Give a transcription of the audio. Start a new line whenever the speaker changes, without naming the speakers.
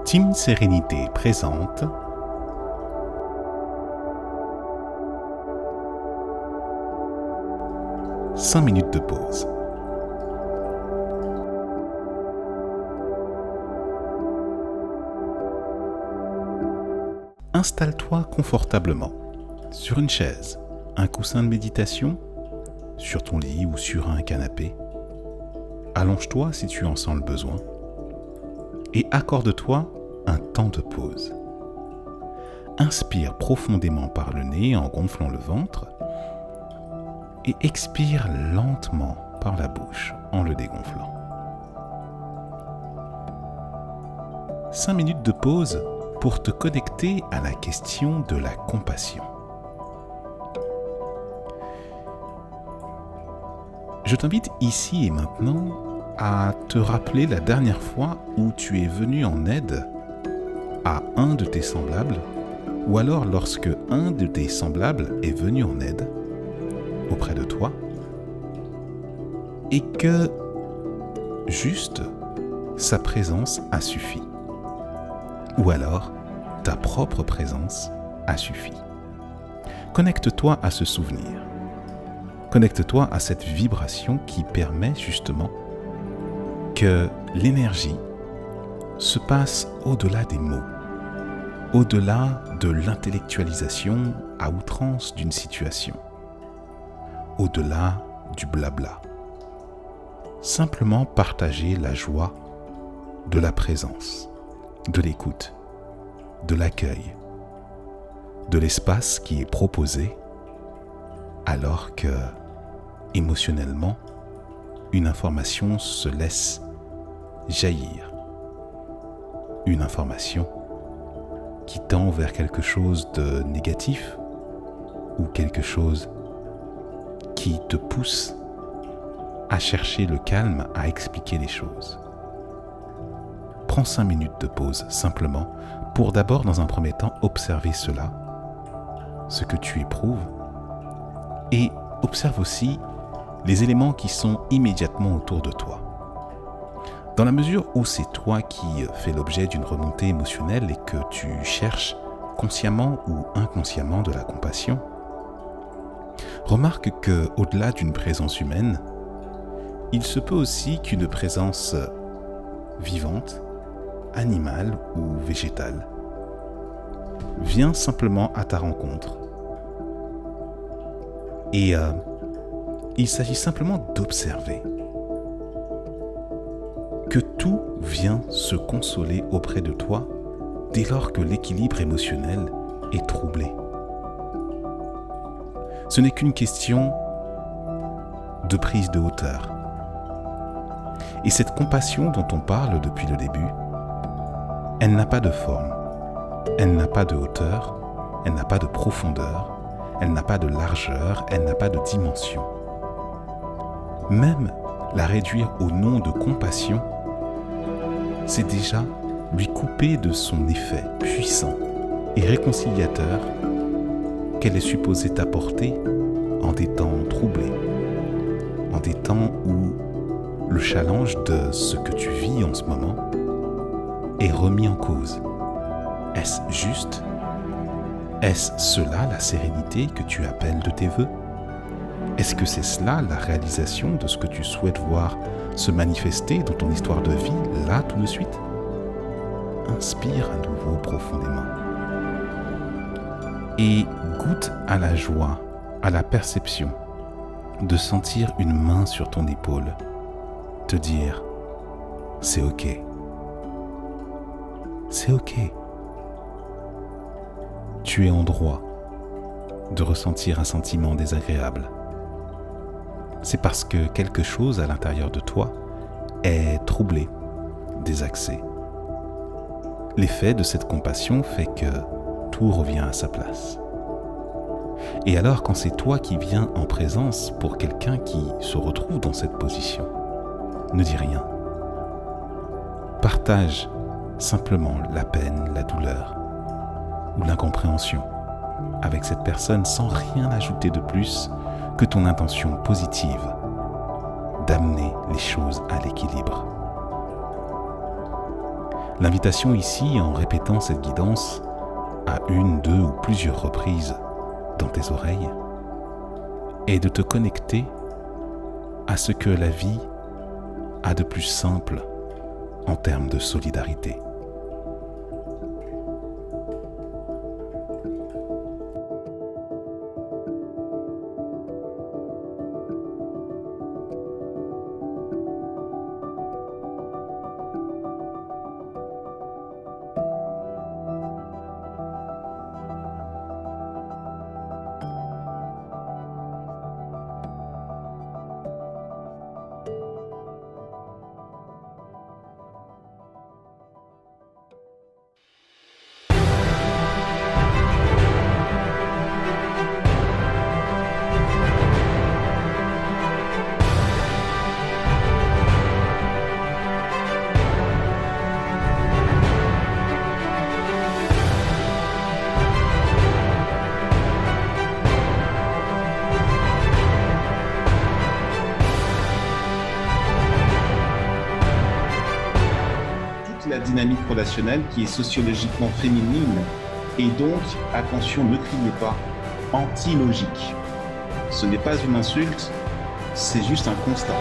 Team Sérénité présente 5 minutes de pause. Installe-toi confortablement sur une chaise, un coussin de méditation, sur ton lit ou sur un canapé. Allonge-toi si tu en sens le besoin et accorde-toi un temps de pause. Inspire profondément par le nez en gonflant le ventre et expire lentement par la bouche en le dégonflant. 5 minutes de pause pour te connecter à la question de la compassion. Je t'invite ici et maintenant à te rappeler la dernière fois où tu es venu en aide à un de tes semblables, ou alors lorsque un de tes semblables est venu en aide auprès de toi, et que juste sa présence a suffi. Ou alors, ta propre présence a suffi. Connecte-toi à ce souvenir. Connecte-toi à cette vibration qui permet justement que l'énergie se passe au-delà des mots, au-delà de l'intellectualisation à outrance d'une situation, au-delà du blabla. Simplement partager la joie de la présence, de l'écoute, de l'accueil, de l'espace qui est proposé, alors que, émotionnellement, une information se laisse jaillir. Une information qui tend vers quelque chose de négatif ou quelque chose qui te pousse à chercher le calme, à expliquer les choses. Prends 5 minutes de pause simplement pour d'abord, dans un premier temps, observer cela, ce que tu éprouves, et observe aussi les éléments qui sont immédiatement autour de toi. Dans la mesure où c'est toi qui fais l'objet d'une remontée émotionnelle et que tu cherches consciemment ou inconsciemment de la compassion, remarque que, au-delà d'une présence humaine, il se peut aussi qu'une présence vivante, animale ou végétale vient simplement à ta rencontre. Et il s'agit simplement d'observer que tout vient se consoler auprès de toi dès lors que l'équilibre émotionnel est troublé. Ce n'est qu'une question de prise de hauteur. Et cette compassion dont on parle depuis le début, elle n'a pas de forme, elle n'a pas de hauteur, elle n'a pas de profondeur, elle n'a pas de largeur, elle n'a pas de dimension. Même la réduire au nom de compassion, c'est déjà lui couper de son effet puissant et réconciliateur qu'elle est supposée t'apporter en des temps troublés, en des temps où le challenge de ce que tu vis en ce moment est remis en cause. Est-ce juste ? Est-ce cela la sérénité que tu appelles de tes vœux ? Est-ce que c'est cela la réalisation de ce que tu souhaites voir se manifester dans ton histoire de vie, là, tout de suite ? Inspire à nouveau profondément. Et goûte à la joie, à la perception de sentir une main sur ton épaule, te dire « c'est ok ». C'est ok. Tu es en droit de ressentir un sentiment désagréable. C'est parce que quelque chose à l'intérieur de toi est troublé, désaxé. L'effet de cette compassion fait que tout revient à sa place. Et alors, quand c'est toi qui viens en présence pour quelqu'un qui se retrouve dans cette position, ne dis rien. Partage simplement la peine, la douleur ou l'incompréhension avec cette personne sans rien ajouter de plus que ton intention positive d'amener les choses à l'équilibre. L'invitation ici, en répétant cette guidance à une, deux ou plusieurs reprises dans tes oreilles, est de te connecter à ce que la vie a de plus simple en termes de solidarité.
La dynamique relationnelle qui est sociologiquement féminine et donc, attention, ne criez pas, anti-logique. Ce n'est pas une insulte, c'est juste un constat.